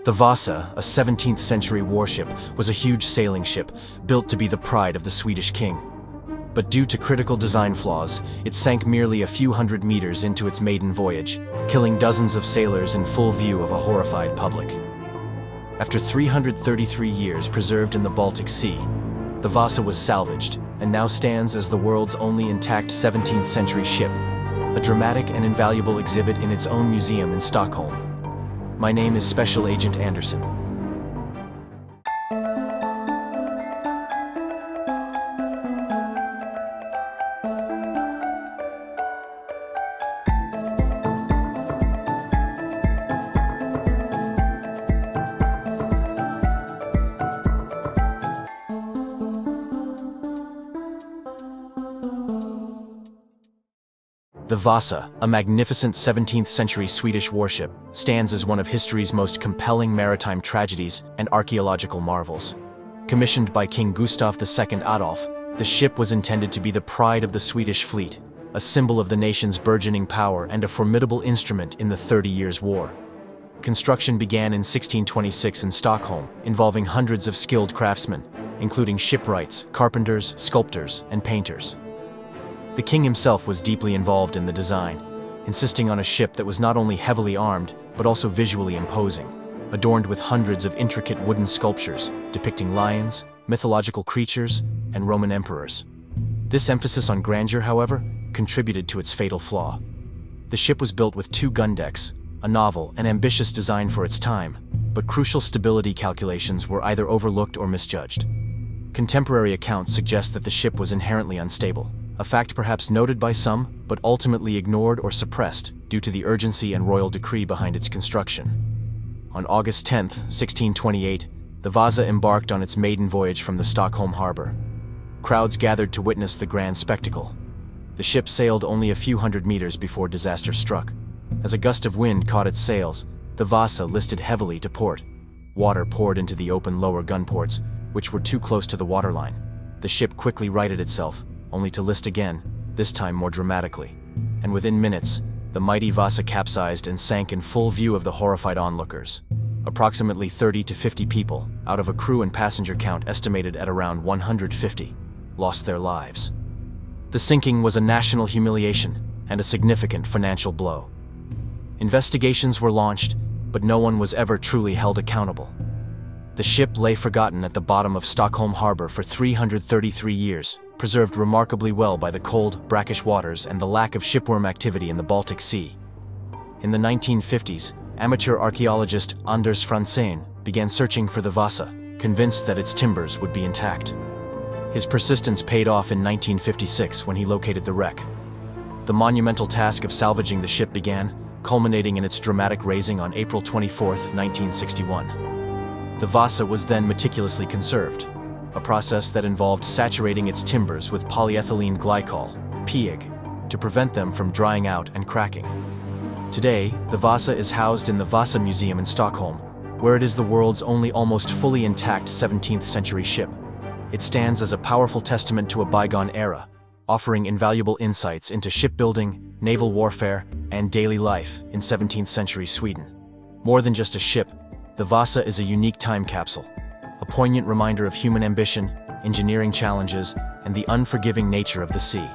The Vasa, a 17th century warship, was a huge sailing ship built to be the pride of the Swedish king. But due to critical design flaws, it sank merely a few hundred meters into its maiden voyage, killing dozens of sailors in full view of a horrified public. After 333 years preserved in the Baltic Sea, the Vasa was salvaged and now stands as the world's only intact 17th century ship, a dramatic and invaluable exhibit in its own museum in Stockholm. My name is Special Agent Anderson. The Vasa, a magnificent 17th century Swedish warship, stands as one of history's most compelling maritime tragedies and archaeological marvels. Commissioned by King Gustav II Adolf, the ship was intended to be the pride of the Swedish fleet, a symbol of the nation's burgeoning power and a formidable instrument in the 30 Years' War. Construction began in 1626 in Stockholm, involving hundreds of skilled craftsmen, including shipwrights, carpenters, sculptors, and painters. The king himself was deeply involved in the design, insisting on a ship that was not only heavily armed, but also visually imposing, adorned with hundreds of intricate wooden sculptures depicting lions, mythological creatures, and Roman emperors. This emphasis on grandeur, however, contributed to its fatal flaw. The ship was built with 2 gun decks, a novel and ambitious design for its time, but crucial stability calculations were either overlooked or misjudged. Contemporary accounts suggest that the ship was inherently unstable, a fact perhaps noted by some, but ultimately ignored or suppressed due to the urgency and royal decree behind its construction. On August 10, 1628, the Vasa embarked on its maiden voyage from the Stockholm harbor. Crowds gathered to witness the grand spectacle. The ship sailed only a few hundred meters before disaster struck. As a gust of wind caught its sails, the Vasa listed heavily to port. Water poured into the open lower gun ports, which were too close to the waterline. The ship quickly righted itself, only to list again, this time more dramatically. And within minutes, the mighty Vasa capsized and sank in full view of the horrified onlookers. Approximately 30 to 50 people, out of a crew and passenger count estimated at around 150, lost their lives. The sinking was a national humiliation and a significant financial blow. Investigations were launched, but no one was ever truly held accountable. The ship lay forgotten at the bottom of Stockholm harbor for 333 years, preserved remarkably well by the cold, brackish waters and the lack of shipworm activity in the Baltic Sea. In the 1950s, amateur archaeologist Anders Franzén began searching for the Vasa, convinced that its timbers would be intact. His persistence paid off in 1956 when he located the wreck. The monumental task of salvaging the ship began, culminating in its dramatic raising on April 24, 1961. The Vasa was then meticulously conserved, a process that involved saturating its timbers with polyethylene glycol, PEG, to prevent them from drying out and cracking. Today, the Vasa is housed in the Vasa Museum in Stockholm, where it is the world's only almost fully intact 17th century ship. It stands as a powerful testament to a bygone era, offering invaluable insights into shipbuilding, naval warfare, and daily life in 17th century Sweden. More than just a ship, the Vasa is a unique time capsule, a poignant reminder of human ambition, engineering challenges, and the unforgiving nature of the sea.